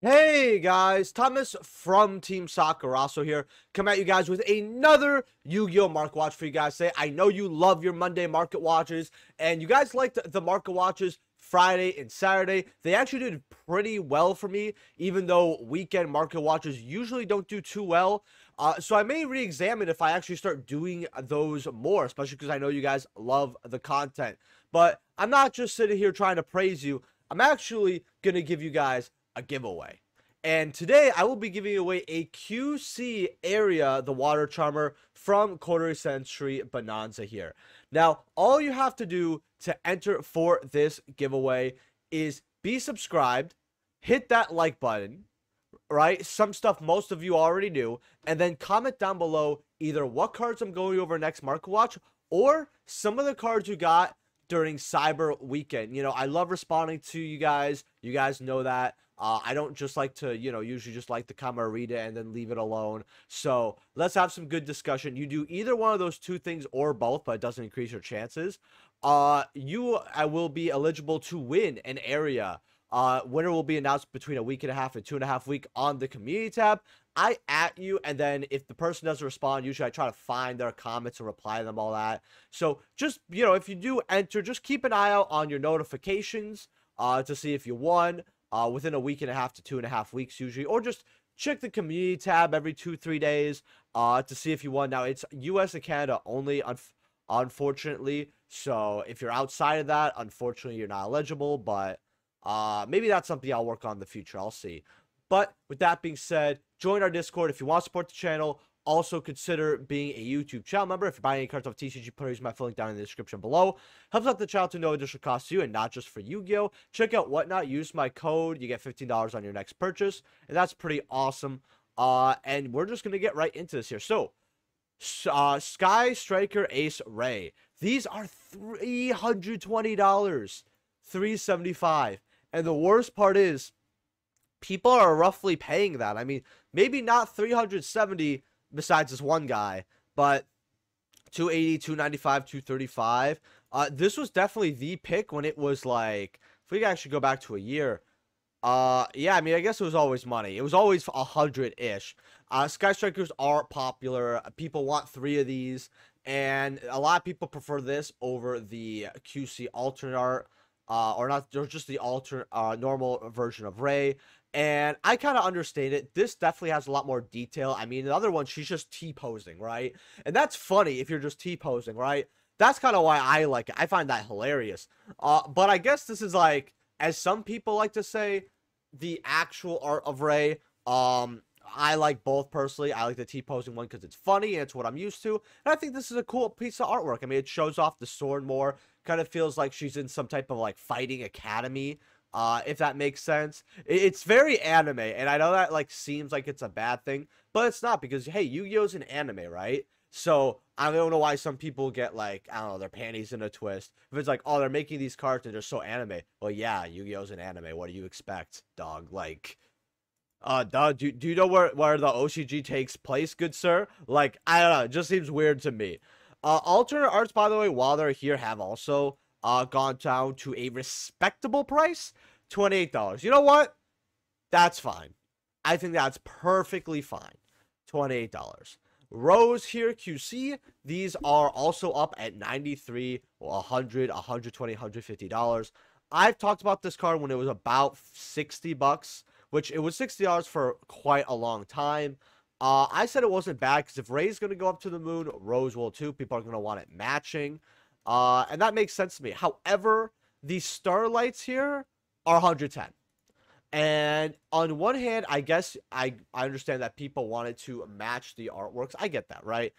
Hey guys, Thomas from Team Sakuraso here, come at you guys with another Yu-Gi-Oh! Market Watch for you guys today. I know you love your Monday market watches, and you guys liked the market watches Friday and Saturday. They actually did pretty well for me, even though weekend market watches usually don't do too well. So I may re-examine if I actually start doing those more, especially because I know you guys love the content. But I'm not just sitting here trying to praise you. I'm actually going to give you guys a giveaway. And today I will be giving away a QC area, the water charmer from Quarter Century Bonanza here. Now, all you have to do to enter for this giveaway is be subscribed, hit that like button, right? Some stuff most of you already do, and then comment down below either what cards I'm going over next market watch or some of the cards you got during Cyber Weekend. You know, I love responding to you guys. You guys know that. I don't just like to, usually just like to comment or read it and then leave it alone. So let's have some good discussion. You do either one of those two things or both, but it doesn't increase your chances. I will be eligible to win an area. Winner will be announced between a week and a half and 2.5 weeks on the community tab. I at you, and then if the person doesn't respond, usually I try to find their comments and reply to them, all that. So just, if you do enter, just keep an eye out on your notifications to see if you won. Within a week and a half to 2.5 weeks usually, or just check the community tab every 2-3 days to see if you won. Now it's US and Canada only, unfortunately, so if you're outside of that, unfortunately you're not eligible, but maybe that's something I'll work on in the future. I'll see. But with that being said, join our Discord if you want to support the channel. Also consider being a YouTube channel member. If you're buying any cards off TCG, please use my link down in the description below. Helps out the channel to no additional cost to you and not just for Yu-Gi-Oh! Check out Whatnot. Use my code. You get $15 on your next purchase. And that's pretty awesome. And we're just going to get right into this here. So, Sky Striker Ace Ray. These are $320. $375. And the worst part is, people are roughly paying that. I mean, maybe not $370 besides this one guy, but $280, $295, $235. This was definitely the pick when it was like, if we actually go back to a year, yeah, I mean, I guess it was always money. It was always 100-ish. Sky Strikers are popular. People want 3 of these, and a lot of people prefer this over the QC alternate art, or not, or just the alternate normal version of Ray. And I kind of understand it. This definitely has a lot more detail. I mean, the other one, she's just T-posing, right? And that's funny if you're just T-posing, right? That's kind of why I like it. I find that hilarious. But I guess this is like, as some people like to say, the actual art of Ray. I like both personally. I like the T-posing one because it's funny and it's what I'm used to. And I think this is a cool piece of artwork. I mean, it shows off the sword more. Kind of feels like she's in some type of like fighting academy. If that makes sense. It's very anime, and I know that like seems like it's a bad thing, but it's not, because hey, Yu-Gi-Oh's an anime, right? So I don't know why some people get like, I don't know, their panties in a twist if it's like, oh, they're making these cards and they're so anime. Well, yeah, Yu-Gi-Oh's an anime. What do you expect, dog? Like, dog, do you know where the OCG takes place, good sir? Like, I don't know, it just seems weird to me. Alternate arts, by the way, while they're here, have also gone down to a respectable price, $28. You know what? That's fine. I think that's perfectly fine. $28. Rose here, QC. These are also up at $93, $100, $120, $150. I've talked about this card when it was about $60, which it was $60 for quite a long time. I said it wasn't bad because if Ray's going to go up to the moon, Rose will too. People are going to want it matching. And that makes sense to me. However, the starlights here are 110. And on one hand, I guess I understand that people wanted to match the artworks. I get that, right?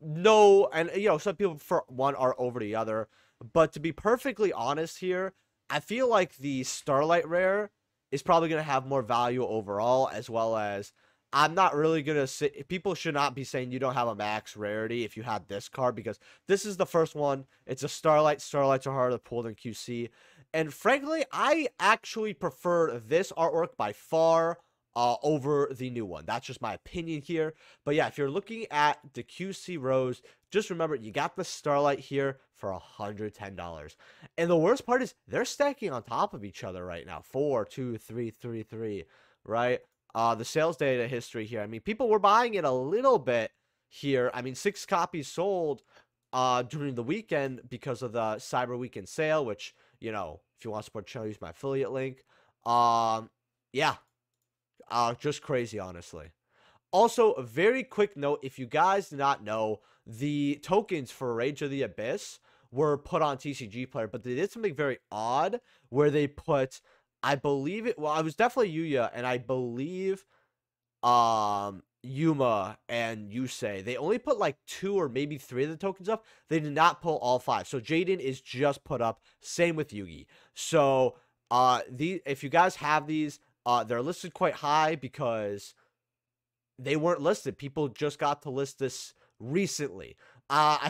No, and some people prefer one art over the other. But to be perfectly honest here, I feel like the Starlight Rare is probably going to have more value overall, as well as I'm not really going to say, people should not be saying you don't have a max rarity if you had this card, because this is the first one. It's a Starlight. Starlights are harder to pull than QC. And frankly, I actually prefer this artwork by far over the new one. That's just my opinion here. But yeah, if you're looking at the QC Rose, just remember you got the Starlight here for $110. And the worst part is they're stacking on top of each other right now. 4, 2, 3, 3, 3. right? The sales data history here. I mean, people were buying it a little bit here. I mean, 6 copies sold during the weekend because of the Cyber Weekend sale, which, you know, if you want to support the channel, use my affiliate link. Yeah, just crazy, honestly. Also, a very quick note, if you guys did not know, the tokens for Rage of the Abyss were put on TCG Player, but they did something very odd where they put, I believe it, well, I was definitely Yuya, and I believe Yuma and Yusei. They only put like 2 or maybe 3 of the tokens up. They did not pull all 5. So Jaden is just put up. Same with Yugi. So if you guys have these, they're listed quite high because they weren't listed. People just got to list this recently.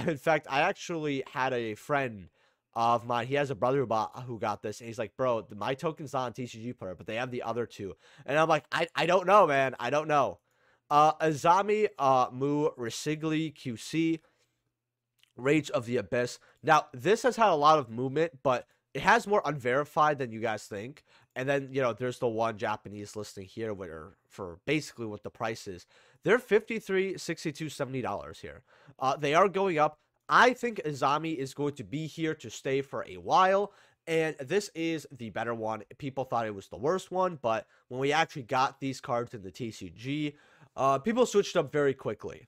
In fact, I actually had a friend of mine. He has a brother who got this, and he's like, "Bro, my token's not on TCG Player, but they have the other 2." And I'm like, I don't know, man. I don't know. Azami, Mu, Resigli, QC, Rage of the Abyss. Now, this has had a lot of movement, but it has more unverified than you guys think. And then, you know, there's the one Japanese listing here where for basically what the price is. They're $53, $62, $70 here. They are going up. I think Azami is going to be here to stay for a while. And this is the better one. People thought it was the worst one, but when we actually got these cards in the TCG, people switched up very quickly.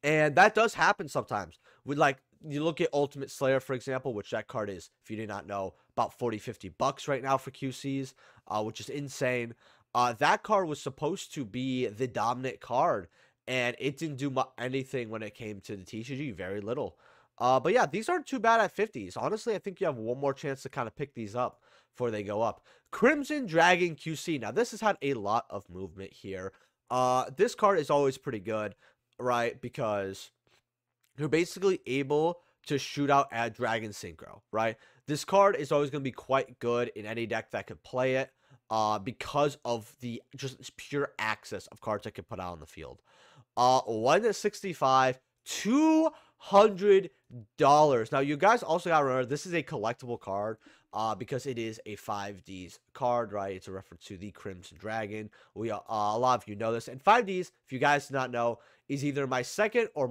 And that does happen sometimes. With like, you look at Ultimate Slayer, for example, which that card is, if you did not know, about 40, 50 bucks right now for QCs, which is insane. That card was supposed to be the dominant card, and it didn't do anything when it came to the TCG, very little. But yeah, these aren't too bad at 50s. Honestly, I think you have one more chance to kind of pick these up before they go up. Crimson Dragon QC. Now, this has had a lot of movement here. This card is always pretty good, right? Because you're basically able to shoot out at Dragon Synchro, right? This card is always going to be quite good in any deck that could play it because of the just pure access of cards that can put out on the field. 165, $200. Now, you guys also got to remember, this is a collectible card because it is a 5Ds card, right? It's a reference to the Crimson Dragon. A lot of you know this. And 5Ds, if you guys do not know, is either my second or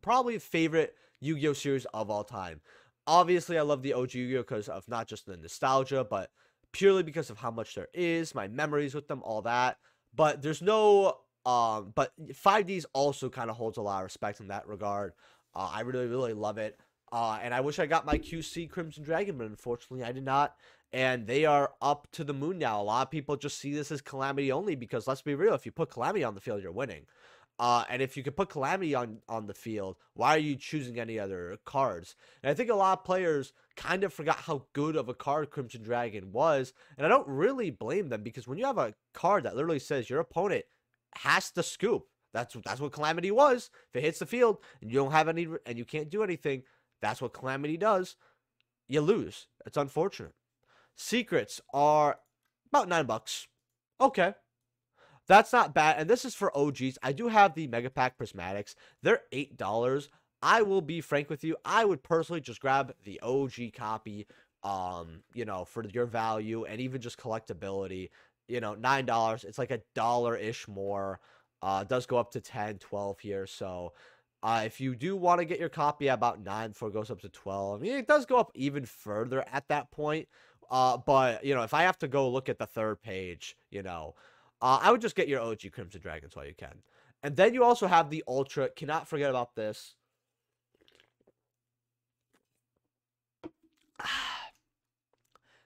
probably favorite Yu-Gi-Oh series of all time. Obviously, I love the OG Yu-Gi-Oh because of not just the nostalgia, but purely because of how much there is, my memories with them, all that. But there's no, but 5Ds also kind of holds a lot of respect in that regard. I really, really love it. And I wish I got my QC Crimson Dragon, but unfortunately I did not. And they are up to the moon now. A lot of people just see this as Calamity only because, let's be real, if you put Calamity on the field, you're winning. And if you could put Calamity on the field, why are you choosing any other cards? And I think a lot of players kind of forgot how good of a card Crimson Dragon was. And I don't really blame them because when you have a card that literally says your opponent has to scoop, that's what Calamity was. If it hits the field and you don't have any and you can't do anything, that's what Calamity does. You lose. It's unfortunate. Secrets are about $9. Okay. That's not bad. And this is for OGs. I do have the Mega Pack Prismatics. They're $8. I will be frank with you. I would personally just grab the OG copy, you know, for your value and even just collectability. You know, $9. It's like $1-ish more. It does go up to 10, 12 here. So if you do want to get your copy at about 9 before it goes up to 12, I mean, it does go up even further at that point. But, you know, if I have to go look at the third page, you know, I would just get your OG Crimson Dragons while you can. And then you also have the Ultra. Cannot forget about this.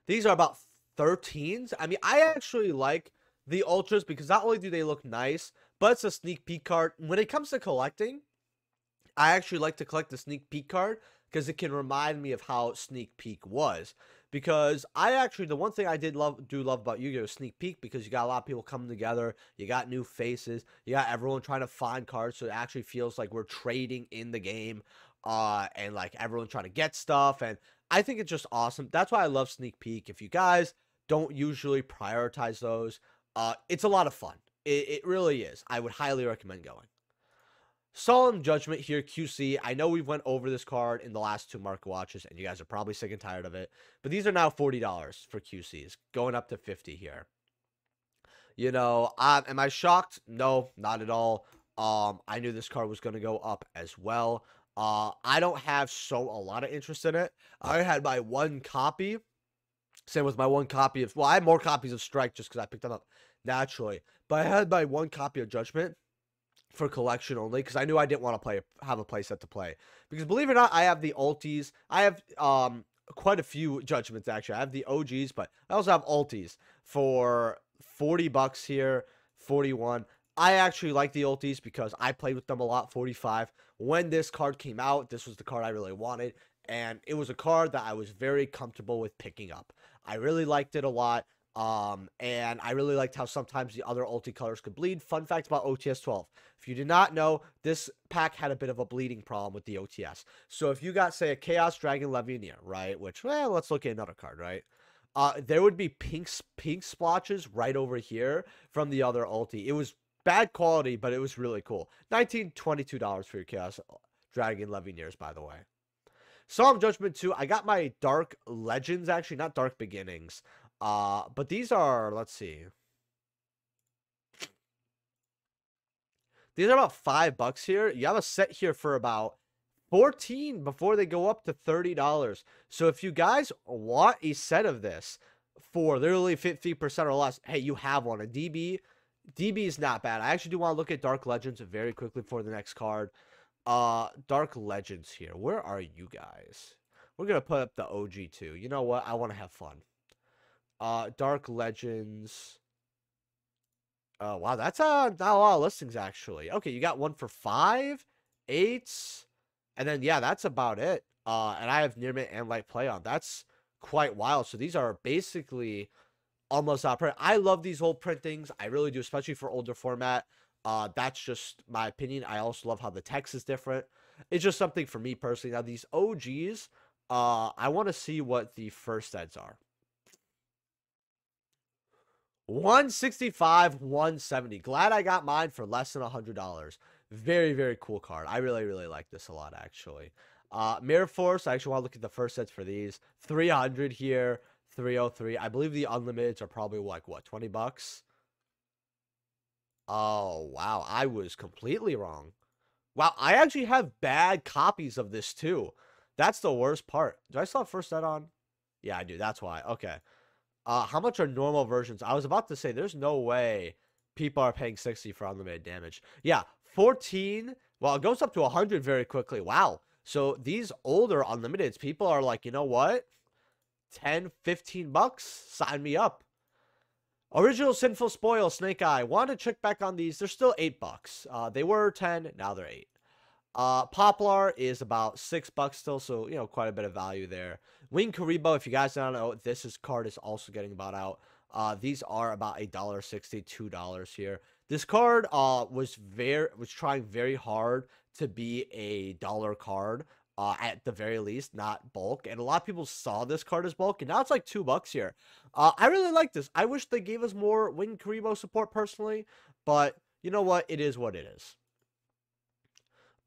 These are about 13s. I mean, I actually like the Ultras because not only do they look nice, but it's a sneak peek card. When it comes to collecting, I actually like to collect the sneak peek card because it can remind me of how sneak peek was. Because I actually, the one thing I do love about Yu-Gi-Oh! Sneak peek, because you got a lot of people coming together, you got new faces, you got everyone trying to find cards, so it actually feels like we're trading in the game, and like everyone trying to get stuff, and I think it's just awesome. That's why I love Sneak Peek. If you guys don't usually prioritize those, it's a lot of fun. It really is. I would highly recommend going. Solemn Judgment here, QC. I know we've went over this card in the last 2 market watches, and you guys are probably sick and tired of it. But these are now $40 for QCs, going up to $50 here. You know, am I shocked? No, not at all. I knew this card was going to go up as well. I don't have a lot of interest in it. I had my one copy. Same with my one copy of, well, I had more copies of Strike just because I picked them up naturally. But I had my one copy of Judgment for collection only because I knew I didn't want to have a playset to play. Because believe it or not, I have the ulties. I have quite a few Judgments actually. I have the OGs, but I also have ulties for $40 here, 41. I actually like the ultis because I played with them a lot, 45. When this card came out, this was the card I really wanted, and it was a card that I was very comfortable with picking up. I really liked it a lot. And I really liked how sometimes the other ulti colors could bleed. Fun fact about OTS 12. If you did not know, this pack had a bit of a bleeding problem with the OTS. So if you got, say, a Chaos Dragon Levianeer, right? Which, well, let's look at another card, right? There would be pink splotches right over here from the other ulti. It was bad quality, but it was really cool. $22 for your Chaos Dragon Levianeers, by the way. Solemn Judgment 2. I got my Dark Legends, actually, not Dark Beginnings. But these are, let's see. These are about $5 here. You have a set here for about 14 before they go up to $30. So if you guys want a set of this for literally 50% or less, hey, you have one. A DB. DB is not bad. I actually do want to look at Dark Legends very quickly for the next card. Dark Legends here. Where are you guys? We're going to put up the OG too. You know what? I want to have fun. Dark Legends. Oh, wow, that's not a lot of listings, actually. Okay, you got one for 5, 8, and then, yeah, that's about it. And I have Near Mint and Light Play on. That's quite wild. So these are basically almost out print. I love these old printings. I really do, especially for older format. That's just my opinion. I also love how the text is different. It's just something for me personally. Now, these OGs, I want to see what the first sets are. 165, 170. Glad I got mine for less than $100. Very, very cool card. I really, really like this a lot, actually. Mirror Force, I actually want to look at the first sets for these. 300 here, 303. I believe the Unlimiteds are probably like, what, $20? Oh, wow. I was completely wrong. Wow, I actually have bad copies of this, too. That's the worst part. Do I still have first set on? Yeah, I do. That's why. Okay. How much are normal versions? I was about to say, there's no way people are paying 60 for unlimited damage. Yeah, 14. Well, it goes up to 100 very quickly. Wow. So these older unlimiteds, people are like, you know what? 10, 15 bucks? Sign me up. Original Sinful Spoil, Snake Eye. Want to check back on these. They're still $8. They were 10. Now they're 8. Poplar is about $6 still, so, you know, quite a bit of value there. Wing Karibo, if you guys don't know, this card is also getting bought out. These are about $1.60, $2 here. This card was trying very hard to be a dollar card, at the very least, not bulk. And a lot of people saw this card as bulk, and now it's like $2 here. I really like this. I wish they gave us more Wing Karibo support personally, but you know what? It is what it is.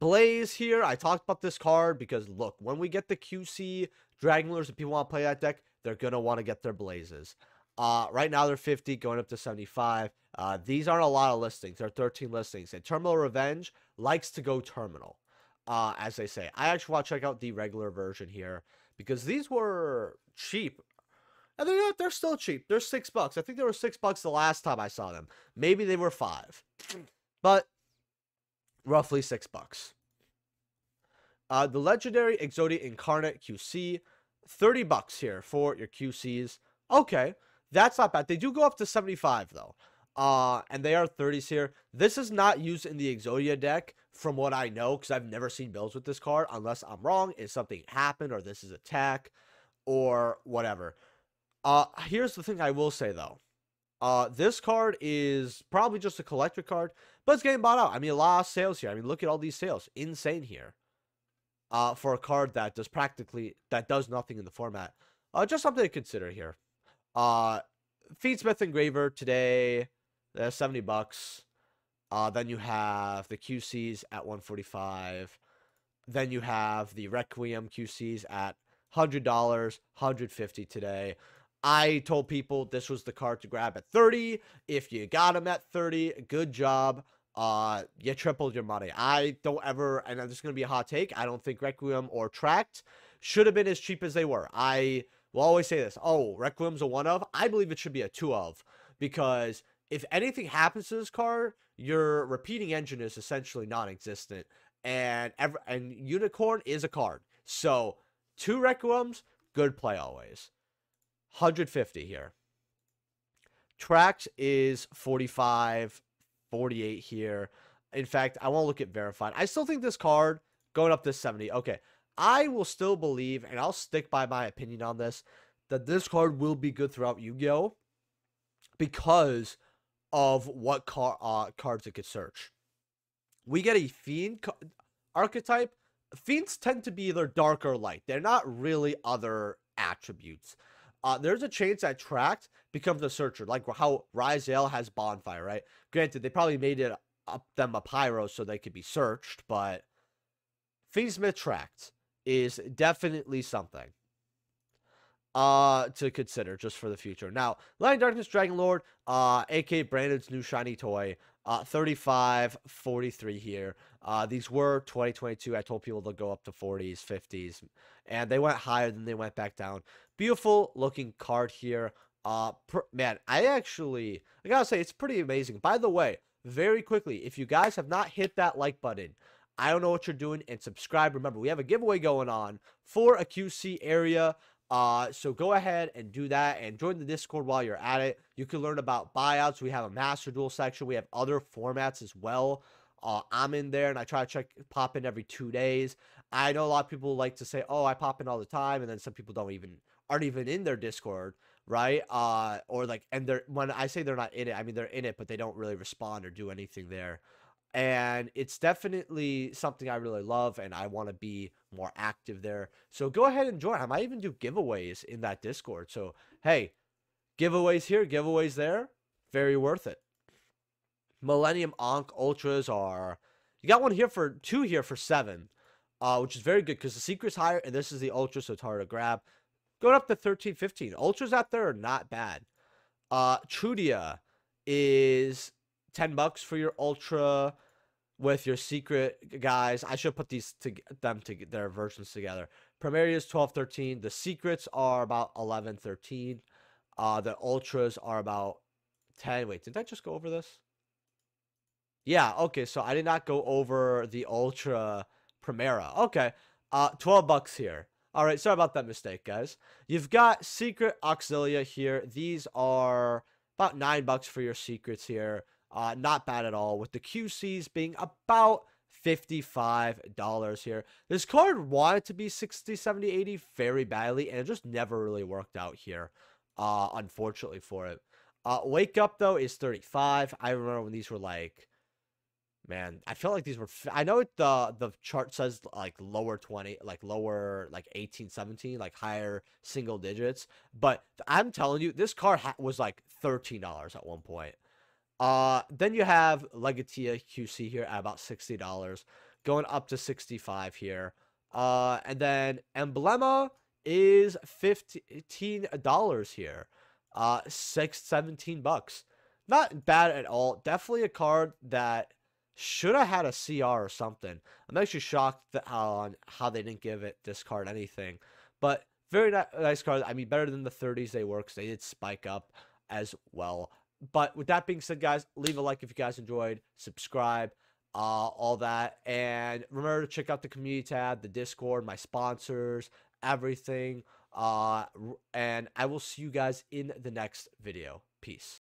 Blaze here. I talked about this card because, look, when we get the QC Dragonlords and people want to play that deck, they're going to want to get their Blazes. Right now, they're 50, going up to 75. These aren't a lot of listings. There are 13 listings. And Terminal Revenge likes to go terminal, as they say. I actually want to check out the regular version here because these were cheap. And they're still cheap. They're $6. I think they were $6 the last time I saw them. Maybe they were 5. But roughly $6. The Legendary Exodia Incarnate QC, $30 here for your QCs. Okay, that's not bad. They do go up to 75 though. And they are 30s here. This is not used in the Exodia deck from what I know, because I've never seen builds with this card, unless I'm wrong, if something happened, or this is attack, or whatever. Here's the thing I will say though. This card is probably just a collector card, but it's getting bought out. I mean, a lot of sales here. I mean, look at all these sales. Insane here. For a card that does nothing in the format. Just something to consider here. Feedsmith Engraver today, they're $70. Then you have the QCs at $145. Then you have the Requiem QCs at $100, $150 today. I told people this was the card to grab at 30. If you got him at 30, good job. You tripled your money. I don't ever, and this is going to be a hot take, I don't think Requiem or Tract should have been as cheap as they were. I will always say this. Oh, Requiem's a one of. I believe it should be a two of, because if anything happens to this card, your repeating engine is essentially non-existent, and Unicorn is a card. So 2 Requiems, good play always. 150 here. Trax is 45, 48 here. In fact, I won't look at verified. I still think this card going up to 70. Okay, I will still believe, and I'll stick by my opinion on this, that this card will be good throughout Yu-Gi-Oh! Because of what cards it could search. We get a Fiend archetype. Fiends tend to be either dark or light. They're not really other attributes. There's a chance that Tract becomes a searcher, like how Rizal has Bonfire, right? Granted, they probably made it them a Pyro so they could be searched, but Fiendsmith Tract is definitely something to consider just for the future. Now, Light Darkness Dragon Lord, aka Brandon's new shiny toy, 35, 43 here. These were 2022. I told people they'll go up to 40s, 50s, and they went higher, then they went back down. Beautiful looking card here. Man, I gotta say, it's pretty amazing. By the way, very quickly, if you guys have not hit that like button, I don't know what you're doing, and subscribe. Remember, we have a giveaway going on for a QC area. So go ahead and do that and join the Discord while you're at it. You can learn about buyouts. We have a Master Duel section. We have other formats as well. I'm in there, and I try to pop in every 2 days. I know a lot of people like to say, oh, I pop in all the time, and then some people aren't even in their Discord, right? Or like, and when I say they're not in it, I mean they're in it, but they don't really respond or do anything there. And it's definitely something I really love, and I want to be more active there. So go ahead and join. I might even do giveaways in that Discord. So, hey, giveaways here, giveaways there. Very worth it. Millennium Ankh Ultras are... You got one here for... 2 here for 7. Which is very good because the secret's higher, and this is the Ultra, so it's hard to grab. Going up to 13, 15. Ultras out there are not bad. Trudia is... $10 for your Ultra with your secret guys. I should put their versions together. Primaria is 12, 13. The secrets are about 11, 13. The Ultras are about 10. Wait, did I just go over this? Yeah, okay, so I did not go over the Ultra Primera. Okay, $12 here. All right, sorry about that mistake, guys. You've got Secret Auxilia here. These are about $9 for your secrets here. Not bad at all, with the QCs being about $55 here. This card wanted to be 60, 70, 80 very badly, and it just never really worked out here, unfortunately for it. Wake Up, though, is 35. I remember when these were like, man, I felt like these were... I know the chart says like lower 20, like lower like 18, 17, like higher single digits. But I'm telling you, this card was like $13 at one point. Then you have Legatia QC here at about $60, going up to 65 here. And then Emblema is $15 here. $17. Not bad at all. Definitely a card that should have had a CR or something. I'm actually shocked on how they didn't give this card anything. But very nice card. I mean, better than the 30s they were, because they did spike up as well. But with that being said, guys, leave a like if you guys enjoyed. Subscribe, all that. And remember to check out the community tab, the Discord, my sponsors, everything. And I will see you guys in the next video. Peace.